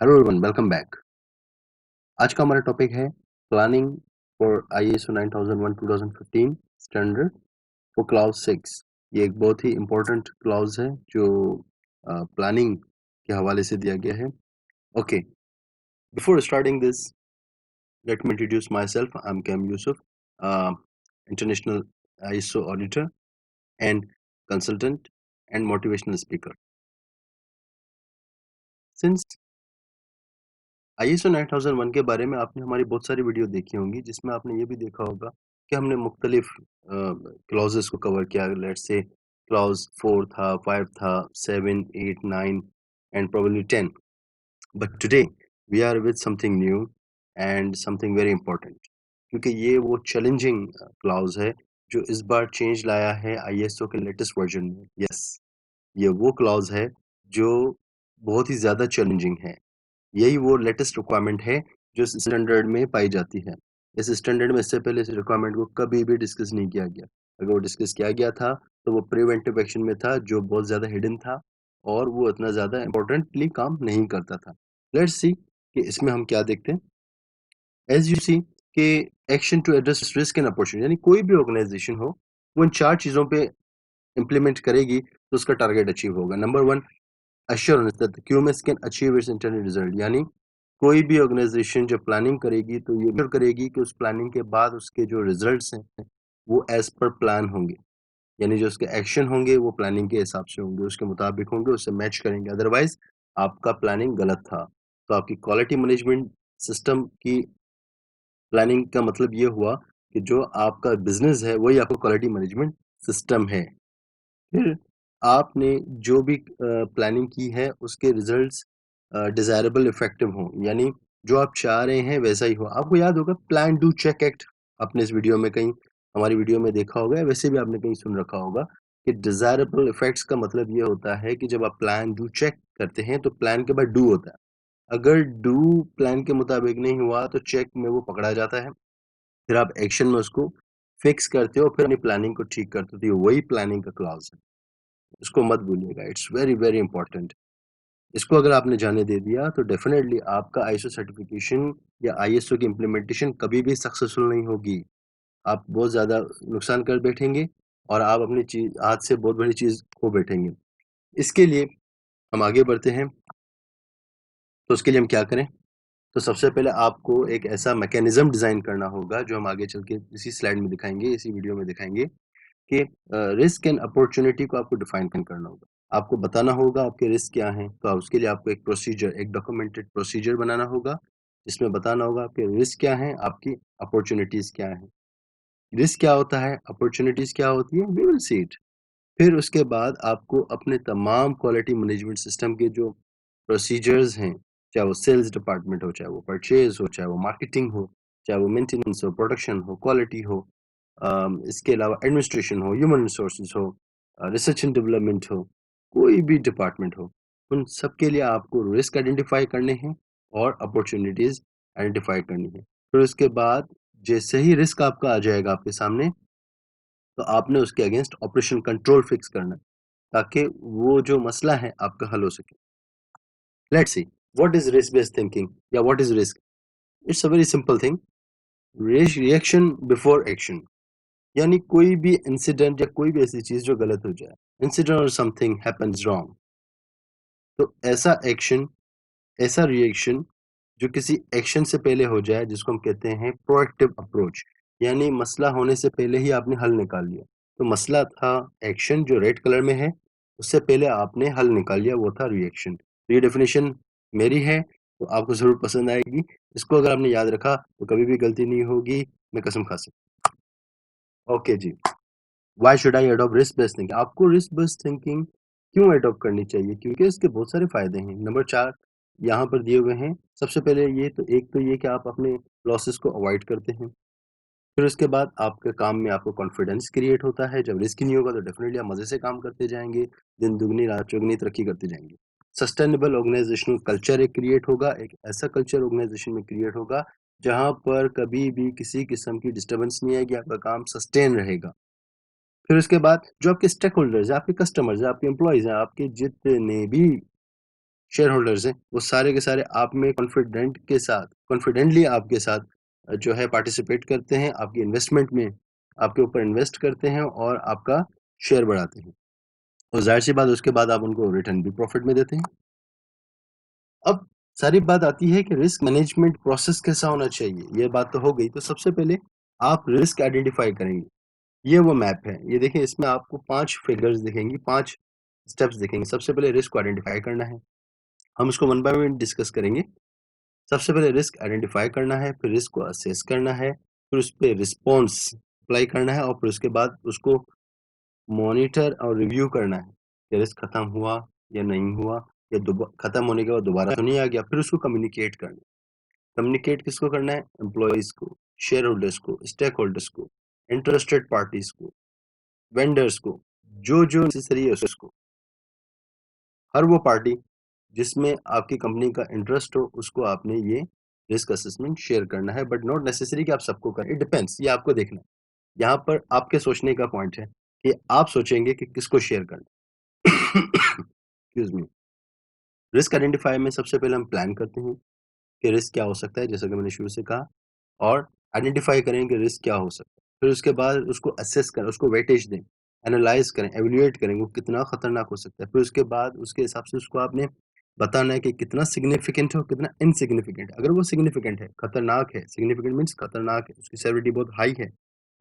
Hello everyone, welcome back. आज का हमारा टॉपिक है planning for ISO 9001 2015 standard for clause 6। ये एक बहुत ही इम्पोर्टेंट क्लाउज है जो प्लानिंग के हवाले से दिया गया है। Okay, before starting this, let me introduce myself. I am Kaim Yusuf, international ISO auditor and consultant and motivational speaker. Since ISO 9001 के बारे में आपने हमारी बहुत सारी वीडियो देखी होंगी, जिसमें आपने ये भी देखा होगा कि हमने मुख्तलिफ क्लॉजेस को कवर किया। लेट्स से क्लॉज 4 था, 5 था, 7, 8, 9 and probably 10। But today we are with something new and something very important, क्योंकि ये वो चैलेंजिंग क्लॉज है जो इस बार चेंज लाया है ISO के लेटेस्ट वर्जन में। यस, ये वो क्लॉज है जो बहुत ही ज़्यादा चैलेंजिंग है। यही वो लेटेस्ट रिक्वायरमेंट है जो इस स्टैंडर्ड में पाई जाती है। इस स्टैंडर्ड में इससे पहले इस रिक्वायरमेंट को कभी भी डिस्कस नहीं किया गया। अगर वो डिस्कस किया गया था तो वो प्रिवेंटिव एक्शन में था, जो बहुत ज़्यादा हिडन था और वो इतना ज़्यादा इम्पोर्टेंटली काम नहीं करता था। लेट्स सी कि इसमें हम क्या देखते हैं। एज यू सी कि action to address risk and opportunity, यानी कोई भी ऑर्गेनाइजेशन हो वो इन 4 चीज़ों पे इम्प्लीमेंट करेगी तो उसका टारगेट अचीव होगा। Number 1, assurance that the QMS can achieve its intended result, यानी कोई भी ऑर्गेनाइजेशन जब प्लानिंग करेगी तो ये इंश्योर करेगी कि उस प्लानिंग के बाद उसके जो रिजल्ट्स हैं वो एज पर प्लान होंगे, यानी जो उसके एक्शन होंगे वो प्लानिंग के हिसाब से होंगे, उसके मुताबिक होंगे, उससे मैच करेंगे। अदरवाइज आपका प्लानिंग गलत था तो आपकी क्वालिटी मैनेजमेंट सिस्टम की प्लानिंग का मतलब ये हुआ कि जो आपका बिजनेस है वही आपका क्वालिटी मैनेजमेंट सिस्टम है। फिर आपने जो भी प्लानिंग की है उसके रिजल्ट्स डिजायरेबल इफेक्टिव हों, यानी जो आप चाह रहे हैं वैसा ही हो। आपको याद होगा प्लान डू चेक एक्ट, आपने इस वीडियो में कहीं हमारी वीडियो में देखा होगा, वैसे भी आपने कहीं सुन रखा होगा कि डिजायरेबल इफेक्ट्स का मतलब ये होता है कि जब आप प्लान डू चेक करते हैं तो प्लान के बाद डू होता है। अगर डू प्लान के मुताबिक नहीं हुआ तो चेक में वो पकड़ा जाता है, फिर आप एक्शन में उसको फिक्स करते हो, फिर अपनी प्लानिंग को ठीक करते हो। तो ये वही प्लानिंग का क्लॉज है, इसको मत भूलिएगा। It's very very important. इसको अगर आपने जाने दे दिया तो डेफिनेटली आपका ISO सर्टिफिकेशन या ISO की इम्प्लीमेंटेशन कभी भी सक्सेसफुल नहीं होगी। आप बहुत ज़्यादा नुकसान कर बैठेंगे और आप अपनी चीज हाथ से बहुत बड़ी चीज खो बैठेंगे। इसके लिए हम आगे बढ़ते हैं। तो उसके लिए हम क्या करें? तो सबसे पहले आपको एक ऐसा मैकेनिज्म डिजाइन करना होगा जो हम आगे चल के इसी स्लाइड में दिखाएंगे, इसी वीडियो में दिखाएंगे कि रिस्क एंड अपॉर्चुनिटी को आपको डिफाइन करना होगा। आपको बताना होगा आपके रिस्क क्या हैं। तो उसके लिए आपको एक प्रोसीजर, एक डॉक्यूमेंटेड प्रोसीजर बनाना होगा जिसमें बताना होगा आपके रिस्क क्या हैं, आपकी अपॉर्चुनिटीज क्या हैं। रिस्क क्या होता है, अपॉर्चुनिटीज क्या होती है, वी विल सी इट। फिर उसके बाद आपको अपने तमाम क्वालिटी मैनेजमेंट सिस्टम के जो प्रोसीजर्स हैं, चाहे वो सेल्स डिपार्टमेंट हो, चाहे वो परचेज हो, चाहे वो मार्केटिंग हो, चाहे वो मेंटेनेंस हो, प्रोडक्शन हो, क्वालिटी हो, इसके अलावा एडमिनिस्ट्रेशन हो, ह्यूमन रिसोर्सेज हो, रिसर्च एंड डेवलपमेंट हो, कोई भी डिपार्टमेंट हो, उन सब के लिए आपको रिस्क आइडेंटिफाई करने हैं और अपॉर्चुनिटीज आइडेंटिफाई करनी है। फिर उसके बाद जैसे ही रिस्क आपका आ जाएगा आपके सामने, तो आपने उसके अगेंस्ट ऑपरेशन कंट्रोल फिक्स करना है ताकि वो जो मसला है आपका हल हो सके। Let's see what is risk based thinking या what is risk. It's a very simple thing, reaction before action, यानी कोई भी इंसिडेंट या कोई भी ऐसी चीज जो गलत हो जाए, इंसिडेंट और समथिंग हैपेंस रॉन्ग, तो ऐसा एक्शन, ऐसा रिएक्शन जो किसी एक्शन से पहले हो जाए, जिसको हम कहते हैं प्रोएक्टिव अप्रोच, यानी मसला होने से पहले ही आपने हल निकाल लिया। तो मसला था एक्शन जो रेड कलर में है, उससे पहले आपने हल निकाल लिया, वो था रिएक्शन। तो ये डेफिनेशन मेरी है तो आपको जरूर पसंद आएगी। इसको अगर आपने याद रखा तो कभी भी गलती नहीं होगी, मैं कसम खा सकता। ओके जी, why should I adopt risk based thinking. आपको रिस्क बेस्ड थिंकिंग क्यों अडॉप्ट करनी चाहिए? क्योंकि इसके बहुत सारे फायदे हैं। नंबर 4 यहाँ पर दिए हुए हैं। सबसे पहले ये तो एक तो ये कि आप अपने लॉसेस को अवॉइड करते हैं। फिर उसके बाद आपके काम में आपको कॉन्फिडेंस क्रिएट होता है। जब रिस्क ही नहीं होगा तो डेफिनेटली आप मजे से काम करते जाएंगे, दिन दुगनी रात चौगनी तरक्की करते जाएंगे। सस्टेनेबल ऑर्गेनाइजेशनल कल्चर एक क्रिएट होगा, एक ऐसा कल्चर ऑर्गेनाइजेशन में क्रिएट होगा जहां पर कभी भी किसी किस्म की डिस्टर्बेंस नहीं आएगी, आपका काम सस्टेन रहेगा। फिर उसके बाद जो आपके स्टेक होल्डर्स हैं, आपके कस्टमर्स हैं, आपके एम्प्लॉयज हैं, आपके जितने भी शेयर होल्डर्स हैं, वो सारे के सारे आप में कॉन्फिडेंटली आपके साथ जो है पार्टिसिपेट करते हैं, आपकी इन्वेस्टमेंट में आपके ऊपर इन्वेस्ट करते हैं और आपका शेयर बढ़ाते हैं। और ज़ाहिर-सी बात उसके बाद आप उनको रिटर्न भी प्रॉफिट में देते हैं। अब सारी बात आती है कि रिस्क मैनेजमेंट प्रोसेस कैसा होना चाहिए? ये बात तो हो गई, तो सबसे पहले आप रिस्क आइडेंटिफाई करेंगे। ये वो मैप है। ये देखिए इसमें आपको 5 फिगर्स दिखेंगी, 5 स्टेप्स दिखेंगे। सबसे पहले रिस्क को आइडेंटिफाई करना है। हम इसको वन बाय वन डिस्कस करेंगे। सबसे पहले रिस्क आइडेंटिफाई करना है, फिर रिस्क को असेस करना है, फिर उस पे रिस्पॉन्स अप्लाई करना है और फिर उसके बाद उसको मॉनिटर और रिव्यू करना है कि रिस्क खत्म हुआ या नहीं हुआ या खत्म होने के बाद दोबारा तो नहीं आ गया। फिर उसको कम्युनिकेट करना है। कम्युनिकेट किसको करना है? एम्प्लॉइज को, शेयर होल्डर्स को, स्टेक होल्डर्स को, इंटरेस्टेड पार्टीज को, वेंडर्स को, जो नेसेसरी है उसको। हर वो पार्टी जिसमें आपकी कंपनी का इंटरेस्ट हो उसको आपने ये रिस्क असेसमेंट शेयर करना है, बट नॉट नेसेसरी कि आप सबको करें। इट डिपेंड्स, ये आपको देखना है। यहाँ पर आपके सोचने का पॉइंट है कि आप सोचेंगे कि किसको शेयर करना है। Excuse me. रिस्क आइडेंटिफाई में सबसे पहले हम प्लान करते हैं कि रिस्क क्या हो सकता है, जैसा कि मैंने शुरू से कहा, और आइडेंटिफाई करें कि रिस्क क्या हो सकता है। फिर उसके बाद उसको असेस करें, उसको वेटेज दें, एनालाइज करें, एवेल्युएट करें वो कितना खतरनाक हो सकता है। फिर उसके बाद उसके हिसाब से उसको आपने बताना है कि कितना सिग्निफिकेंट है और कितना इनसिग्निफिकेंट है। अगर वो सिग्निफिकेंट है, खतरनाक है, सिग्निफिकेंट मीन्स खतरनाक है, उसकी सेवरिटी बहुत हाई है,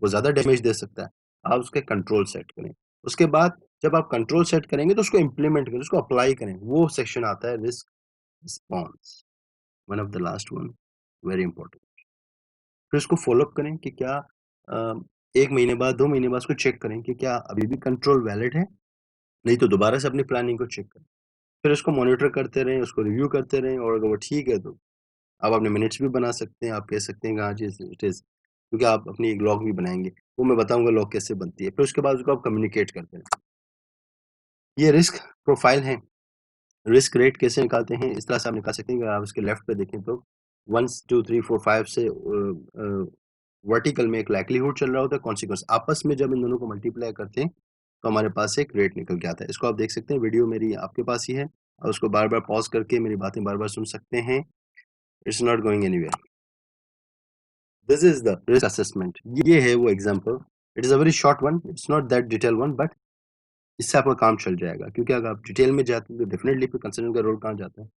वो ज़्यादा डैमेज दे सकता है, आप उसके कंट्रोल सेट करें। उसके बाद जब आप कंट्रोल सेट करेंगे तो उसको इम्प्लीमेंट करें, उसको अप्लाई करें। वो सेक्शन आता है risk response, one of the last one, very important. फिर उसको फ़ॉलो अप करें कि क्या 1 महीने बाद, 2 महीने बाद उसको चेक करें कि क्या अभी भी कंट्रोल वैलिड है? नहीं तो दोबारा से अपनी प्लानिंग को चेक करें। फिर उसको मॉनिटर करते रहें, उसको रिव्यू करते रहें और अगर वो ठीक है तो आप अपने मिनट्स भी बना सकते हैं। आप कह सकते हैं कि हाँ जी, इट इज़, क्योंकि आप अपनी एक लॉग भी बनाएँगे। वो मैं बताऊँगा लॉग कैसे बनती है। फिर उसके बाद उसको आप कम्युनिकेट करते हैं। ये रिस्क प्रोफाइल है। रिस्क रेट कैसे निकालते हैं? इस तरह से आप निकाल सकते हैं कि आप इसके लेफ्ट पे देखें तो 1 2 3 4 5 से वर्टिकल में एक लाइक्लीहुड चल रहा होता है, कॉन्सिक्वेंस। आपस में जब इन दोनों को मल्टीप्लाई करते हैं, तो हमारे पास एक रेट निकल के आता है। इसको आप देख सकते हैं, वीडियो मेरी आपके पास ही है और उसको बार-बार पॉज़ करके मेरी बातें बार-बार सुन सकते हैं। It's not going anywhere. This is the risk assessment. ये है वो example. It is a very short one, it's not that detail one, but इससे आपका काम चल जाएगा, क्योंकि अगर आप डिटेल में जाते हैं तो डेफिनिटली फिर कंसल्टेंट का रोल कहाँ जाता है।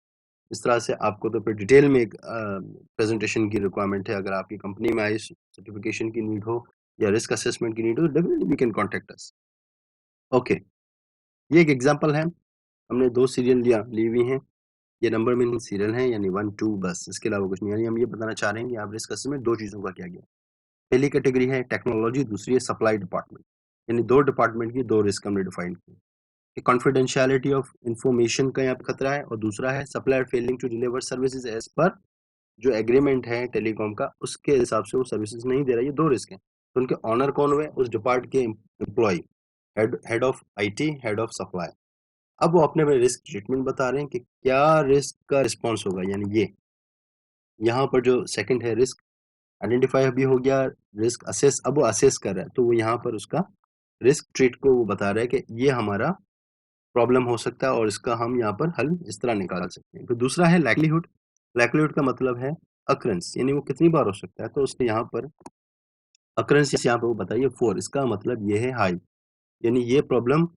इस तरह से आपको तो फिर डिटेल में एक प्रेज़ेंटेशन की रिक्वायरमेंट है। अगर आपकी कंपनी में IS सर्टिफ़िकेशन की नीड हो या रिस्क असेसमेंट की नीड हो, definitely you can contact us. Okay, ये एक एग्ज़ाम्पल है। हमने 2 सीरियल ली हुई हैं। ये नंबर मीनिंग सीरियल हैं, यानी 1 2 बस, इसके अलावा कुछ नहीं। यानी हम ये बताना चाह रहे हैं कि आप रिस्क असेसमेंट 2 चीज़ों का किया गया। पहली कैटेगरी है टेक्नोलॉजी, दूसरी है सप्लाई डिपार्टमेंट। यानी 2 डिपार्टमेंट की 2 रिस्क हमने डिफाइन किए। कॉन्फिडेंशियलिटी ऑफ इंफॉर्मेशन का यहाँ पे खतरा है और दूसरा है supplier failing to deliver services as per जो एग्रीमेंट है टेलीकॉम का, उसके हिसाब से वो सर्विसेज नहीं दे रहा है। ये 2 रिस्क हैं। तो उनके ऑनर कौन हुए? उस डिपार्ट के employee, head head of IT, head of supply. अब वो अपने रिस्क ट्रीटमेंट बता रहे हैं कि क्या रिस्क का रिस्पॉन्स होगा। यानी ये यहाँ पर जो सेकंड है रिस्क आइडेंटिफाई अभी हो गया, रिस्क असेस, अब वो असेस कर रहा है, तो वो यहाँ पर उसका रिस्क ट्रीट को वो बता रहा है कि ये हमारा प्रॉब्लम हो सकता है और इसका हम यहाँ पर हल इस तरह निकाल सकते हैं। फिर दूसरा है लाइक्लीहुड। लाइक्लीहुड का मतलब है अकरेंस, यानी वो कितनी बार हो सकता है। तो उसने यहाँ पर अकरेंस यहाँ पर वो बताइए 4, इसका मतलब ये है हाई, यानी ये प्रॉब्लम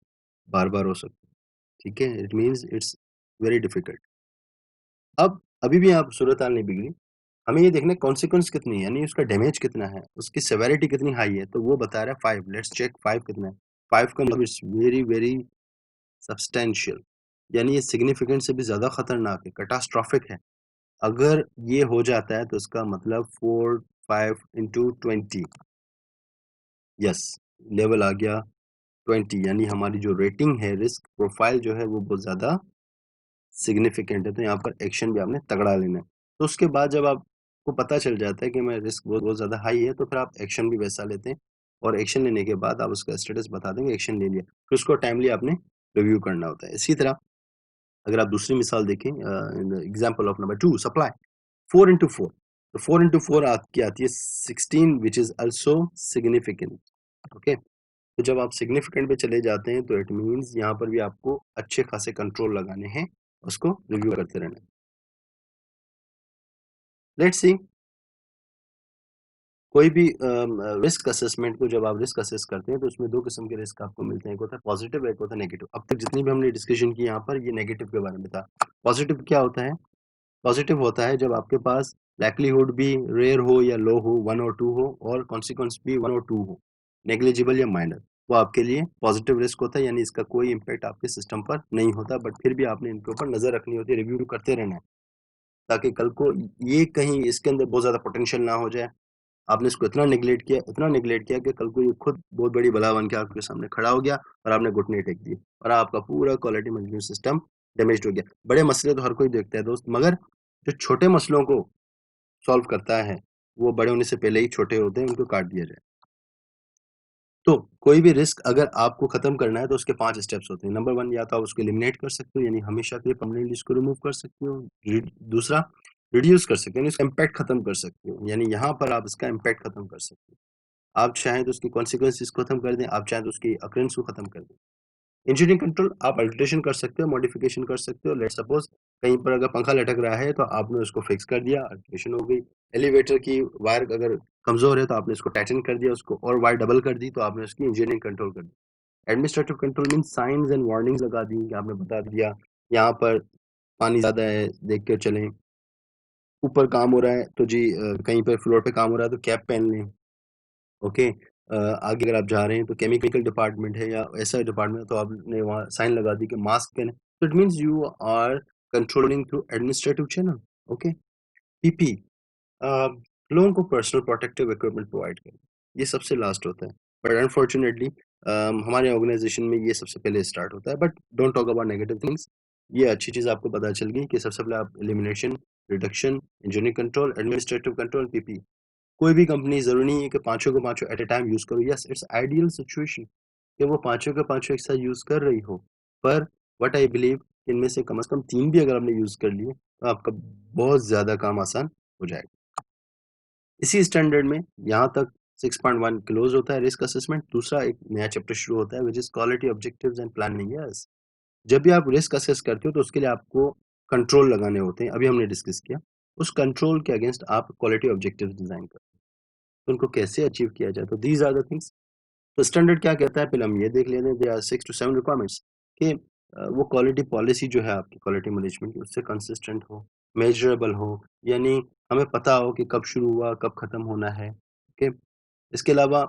बार-बार हो सकती है। ठीक है? It means it's very difficult. अब अभी भी यहाँ सूरत-हाल नहीं बिगड़ी। हमें ये देखना है कॉन्सिक्वेंस कितनी है, यानी उसका डैमेज कितना है, उसकी सेवेरिटी कितनी हाई है। तो वो बता रहा है 5, लेट्स चेक 5 कितना है। 5 का मतलब इट्स वेरी, वेरी सब्सटैंशियल, यानी ये सिग्निफिकेंट से भी ज़्यादा खतरनाक है, कैटास्ट्रॉफिक है। अगर ये हो जाता है तो इसका मतलब 4 5 इंटू 20, यस, लेवल आ गया 20, यानी हमारी जो रेटिंग है, रिस्क प्रोफाइल जो है वो बहुत ज़्यादा सिग्निफिकेंट है। तो यहाँ पर एक्शन भी आपने तगड़ा लेना है। तो उसके बाद जब आपको पता चल जाता है कि मैं रिस्क बहुत बहुत ज़्यादा हाई है, तो फिर आप एक्शन भी वैसा लेते हैं और एक्शन लेने के बाद आप उसका स्टेटस बता देंगे, एक्शन ले लिया। फिर उसको टाइमली आपने रिव्यू करना होता है। इसी तरह अगर आप दूसरी मिसाल देखें, example of number 2 supply 4 into 4, तो 4 इंटू 4 आपकी आती है 16, which is also significant. Okay, तो जब आप सिग्निफिकेंट पे चले जाते हैं तो इट मीन्स यहाँ पर भी आपको अच्छे खासे कंट्रोल लगाने हैं उसको रिव्यू करते रहना है। लेट्स सी कोई भी रिस्क असेसमेंट को जब आप रिस्क असेस करते हैं तो उसमें 2 किस्म के रिस्क आपको मिलते हैं, एक होता है पॉजिटिव, एक होता है नेगेटिव। अब तक जितनी भी हमने डिस्कशन की यहाँ पर ये नेगेटिव के बारे में था। पॉजिटिव क्या होता है? पॉजिटिव होता है जब आपके पास लाइक्लीहुड भी रेयर हो या लो हो, 1 और 2 हो और कॉन्सिक्वेंस भी 1 और 2 हो, नेग्लिजिबल या माइनर, वो आपके लिए पॉजिटिव रिस्क होता है, यानी इसका कोई इम्पैक्ट आपके सिस्टम पर नहीं होता, बट फिर भी आपने इनके ऊपर नज़र रखनी होती है, रिव्यू करते रहना है, ताकि कल को ये कहीं इसके अंदर बहुत ज़्यादा पोटेंशियल ना हो जाए। आपने इसको इतना नेग्लेक्ट किया कि कल को ये खुद बहुत बड़ी बला बन के आपके सामने खड़ा हो गया और आपने घुटने टेक दिए और आपका पूरा क्वालिटी मैनेजमेंट सिस्टम डैमेज्ड हो गया। बड़े मसले तो हर कोई देखता है दोस्त, मगर जो छोटे मसलों को सॉल्व करता है, वो बड़े होने से पहले ही छोटे होते हैं, उनको काट दिया जाए। तो कोई भी रिस्क अगर आपको खत्म करना है तो उसके 5 स्टेप्स होते हैं। नंबर 1 या तो आप उसको एलिमिनेट कर सकते हो, यानी हमेशा के लिए परमानेंटली इसको रिमूव कर सकते हो। दूसरा रिड्यूस कर सकते हो, यानी इसका इम्पैक्ट खत्म कर सकते हो, यानी यहाँ पर आप इसका इम्पैक्ट खत्म कर सकते हो। आप चाहें तो उसकी कॉन्सिक्वेंसेस को खत्म कर दें, आप चाहें तो उसकी अकरेंस को खत्म कर दें। इंजीनियरिंग कंट्रोल आप अल्टरेशन कर सकते हो, मॉडिफिकेशन कर सकते हो। लेट्स सपोज कहीं पर अगर पंखा लटक रहा है तो आपने उसको फिक्स कर दिया, अल्टरेशन हो गई। एलिवेटर की वायर अगर कमजोर है तो आपने उसको टाइटन कर दिया उसको, और वायर डबल कर दी तो आपने उसकी इंजीनियरिंग कंट्रोल कर दी। Administrative control mean signs and warnings लगा दी कि आपने बता दिया यहाँ पर पानी ज्यादा है, देख कर चलें। ऊपर काम हो रहा है तो जी कहीं पर फ्लोर पे काम हो रहा है तो कैप पहन लें। ओके। आगे अगर आप जा रहे हैं तो केमिकल डिपार्टमेंट है या ऐसा डिपार्टमेंट है तो आपने वहाँ साइन लगा दी कि मास्क पहने। तो it means you are controlling through administrative channel. Okay. PP लोगों को पर्सनल प्रोटेक्टिव इक्विपमेंट प्रोवाइड करें, ये सबसे लास्ट होता है, बट अनफॉर्चुनेटली हमारे ऑर्गेनाइजेशन में ये सबसे पहले स्टार्ट होता है। But don't talk about negative things. ये अच्छी चीज़ आपको पता चल गई कि सबसे पहले आप elimination, reduction, engineering control, administrative control, PP. कोई भी कंपनी ज़रूरी नहीं है कि पाँचों के पाँचों एट अ टाइम यूज़ करो। यस, इट्स आइडियल सिचुएशन कि वो पाँचों के पाँचों एक साथ यूज़ कर रही हो। पर व्हाट आई बिलीव इनमें से कम 3 भी अगर आपने यूज़ कर लिए, तो आपका बहुत ज़्यादा काम आसान हो जाएगा। इसी स्टैंडर्ड में यहाँ तक 6.1 क्लोज़ होता है रिस्क असेसमेंट। दूसरा एक नया चैप्टर शुरू होता है which is quality objectives and planning. Yes, जब भी आप रिस्क असेस करते हो तो उसके लिए आपको कंट्रोल लगाने होते हैं। अभी हमने डिस्कस किया। उस कंट्रोल के अगेंस्ट आप क्वालिटी ऑब्जेक्टिव्स डिज़ाइन करते हैं। तो उनको कैसे अचीव किया जाए? तो दीज़ आर द थिंग्स। तो स्टैंडर्ड क्या कहता है, पहले हम ये देख लेते हैं। देयर आर 6 टू 7 रिक्वायरमेंट्स कि वो क्वालिटी पॉलिसी जो है आपकी क्वालिटी मैनेजमेंट की, उससे कंसिस्टेंट हो, मेजरेबल हो, यानी हमें पता हो कि कब शुरू हुआ, कब खत्म होना है। ओके। इसके अलावा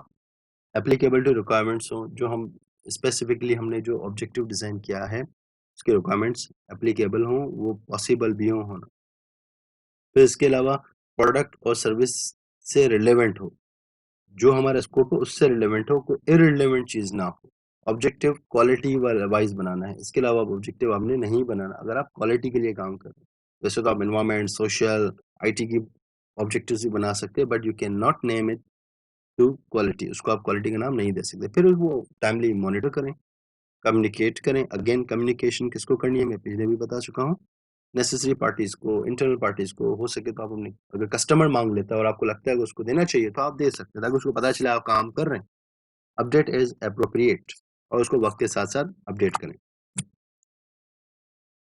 एप्लीकेबल टू रिक्वायरमेंट्स हो, जो हम स्पेसिफिकली हमने जो ऑब्जेक्टिव डिज़ाइन किया है, उसके रिक्वायरमेंट्स एप्लीकेबल हों, वो पॉसिबल भी हों होना। फिर इसके अलावा प्रोडक्ट और सर्विस से रिलेवेंट हो, जो हमारा स्कोप है उससे रिलेवेंट हो, कोई इररिलेवेंट चीज़ ना हो। ऑब्जेक्टिव क्वालिटी वाइज़ बनाना है, इसके अलावा ऑब्जेक्टिव आपने नहीं बनाना अगर आप क्वालिटी के लिए काम कर रहे हैं। वैसे तो आप एनवायरनमेंट, सोशल, आईटी की ऑब्जेक्टिव्स भी बना सकते हैं, but you can not name it to quality, उसको आप क्वालिटी का नाम नहीं दे सकते। फिर वो टाइमली मॉनिटर करें, कम्युनिकेट करें। अगेन कम्युनिकेशन किसको करनी है मैं पहले भी बता चुका हूँ। नेसेसरी पार्टीज़ को, इंटरनल पार्टीज़ को, हो सके तो आप अपने, अगर कस्टमर माँग लेता है और आपको लगता है कि उसको देना चाहिए, तो आप दे सकते हैं ताकि उसको पता चले आप काम कर रहे हैं। अपडेट इज़ एप्रोप्रिएट, और उसको वक़्त के साथ-साथ अपडेट करें।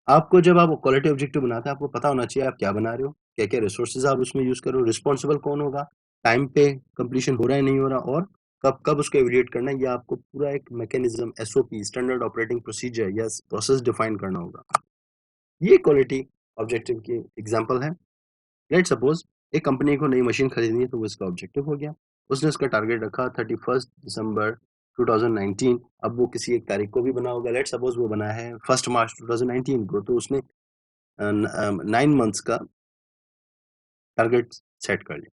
आपको जब आप क्वालिटी ऑब्जेक्टिव बनाते हैं, आपको पता होना चाहिए आप क्या बना रहे हो, क्या-क्या रिसोर्सेज़ आप उसमें यूज़ कर रहे हो, रिस्पॉन्सिबल कौन होगा, टाइम पे कंप्लीशन हो रहा है, नहीं हो रहा, और कब-कब उसको इवैल्यूएट करना है। ये आपको पूरा एक mechanism, SOP, standard operating procedure या प्रोसेस डिफाइन करना होगा। ये क्वालिटी ऑब्जेक्टिव की एग्ज़ाम्पल है। लेट्स सपोज़ एक कंपनी को नई मशीन खरीदनी है, तो वो इसका ऑब्जेक्टिव हो गया। उसने उसका टारगेट रखा 31 दिसंबर 2019। अब वो किसी एक तारीख को भी बना होगा। लेट्स सपोज़ वो बना है 1 मार्च 2019 को, तो उसने 9 मंथ्स का टारगेट सेट कर लिया।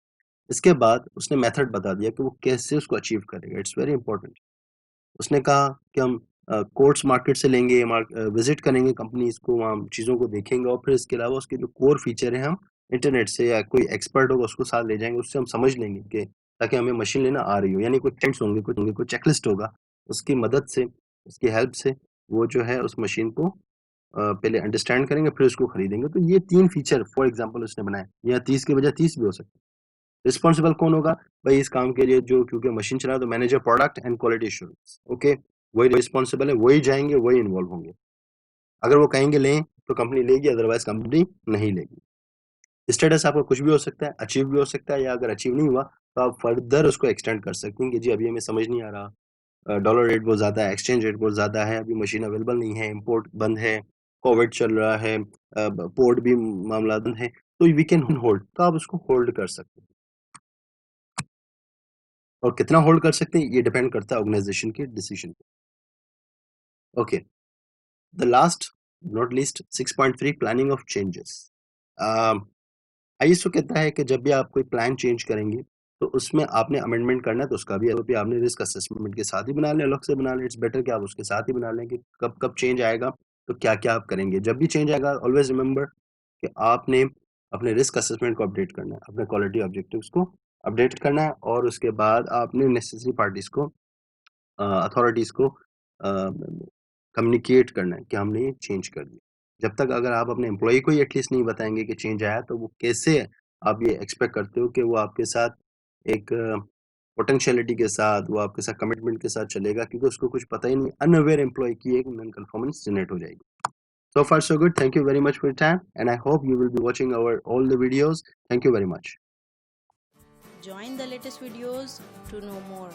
इसके बाद उसने मेथड बता दिया कि वो कैसे उसको अचीव करेगा। It's very important. उसने कहा कि हम कोर्स मार्केट से लेंगे, विज़िट करेंगे कंपनीज़ को, वहाँ चीज़ों को देखेंगे, और फिर इसके अलावा उसके जो कोर फीचर हैं हम इंटरनेट से या कोई एक्सपर्ट होगा उसको साथ ले जाएँगे, उससे हम समझ लेंगे कि ताकि हमें मशीन लेना आ रही हो। यानी कोई ट्रेंड्स होंगे, कोई चेकलिस्ट होगा, उसकी मदद से, उसकी हेल्प से वो जो है उस मशीन को पहले अंडरस्टैंड करेंगे, फिर उसको खरीदेंगे। तो ये 3 फीचर फॉर एग्ज़ाम्पल उसने बनाए। यहाँ 30 की बजाय 30 भी हो सकते हैं। रिस्पॉन्सिबल कौन होगा? भाई इस काम के लिए जो, क्योंकि मशीन चला रहा है, तो manager product and quality assurance. Okay, वही रिस्पॉन्सिबल है, वही जाएँगे, वही इन्वॉल्व होंगे। अगर वो कहेंगे लें, तो कंपनी लेगी, अदरवाइज़ कंपनी नहीं लेगी। स्टेटस आपका कुछ भी हो सकता है, अचीव भी हो सकता है, या अगर अचीव नहीं हुआ तो आप फर्दर उसको एक्सटेंड कर सकते हैं कि जी अभी हमें समझ नहीं आ रहा, डॉलर रेट बहुत ज़्यादा है, एक्सचेंज रेट बहुत ज़्यादा है, अभी मशीन अवेलेबल नहीं है, इम्पोर्ट बंद है, कोविड चल रहा है, पोर्ट भी मामला बंद है, तो वी कैन होल्ड, तो आप उसको होल्ड कर सकते हैं। और कितना होल्ड कर सकते हैं ये डिपेंड करता है ऑर्गेनाइजेशन के डिसीजन पे। Okay, the last not least 6.3 planning of changes. ISO कहता है कि जब भी आप कोई प्लान चेंज करेंगे तो उसमें आपने अमेंडमेंट करना है, तो उसका भी एसओपी आपने रिस्क असेसमेंट के साथ ही बना लें, अलग से बना लें। इट्स बेटर कि आप उसके साथ ही बना लें कि कब कब चेंज आएगा, तो क्या क्या आप करेंगे। जब भी चेंज आएगा ऑलवेज रिमेंबर कि आपने अपने रिस्क असेसमेंट को अपडेट करना है, अपने क्वालिटी ऑब्जेक्टिव्स को अपडेट करना है, और उसके बाद आपने नेसेसरी पार्टीज को, अथॉरिटीज़ को कम्युनिकेट करना है कि हमने ये चेंज कर दिया। जब तक अगर आप अपने एम्प्लॉई को ही एटलीस्ट नहीं बताएँगे कि चेंज आया, तो वो कैसे आप ये एक्सपेक्ट करते हो कि वो आपके साथ एक पोटेंशियलिटी के साथ, वो आपके साथ कमिटमेंट के साथ चलेगा, क्योंकि उसको कुछ पता ही नहीं, अनअवेयर एम्प्लॉयी की एक नॉन कन्फॉर्मेंस जनरेट हो जाएगी। So far so good. Thank you very much for your time, and I hope you will be watching our all the videos. Thank you very much. Join the latest videos to know more.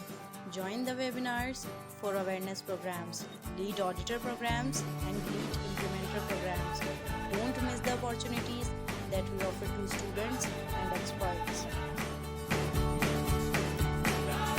Join the webinars for awareness programs, lead auditor programs, and lead implementer programs. Don't miss the opportunities that we offer to students and experts.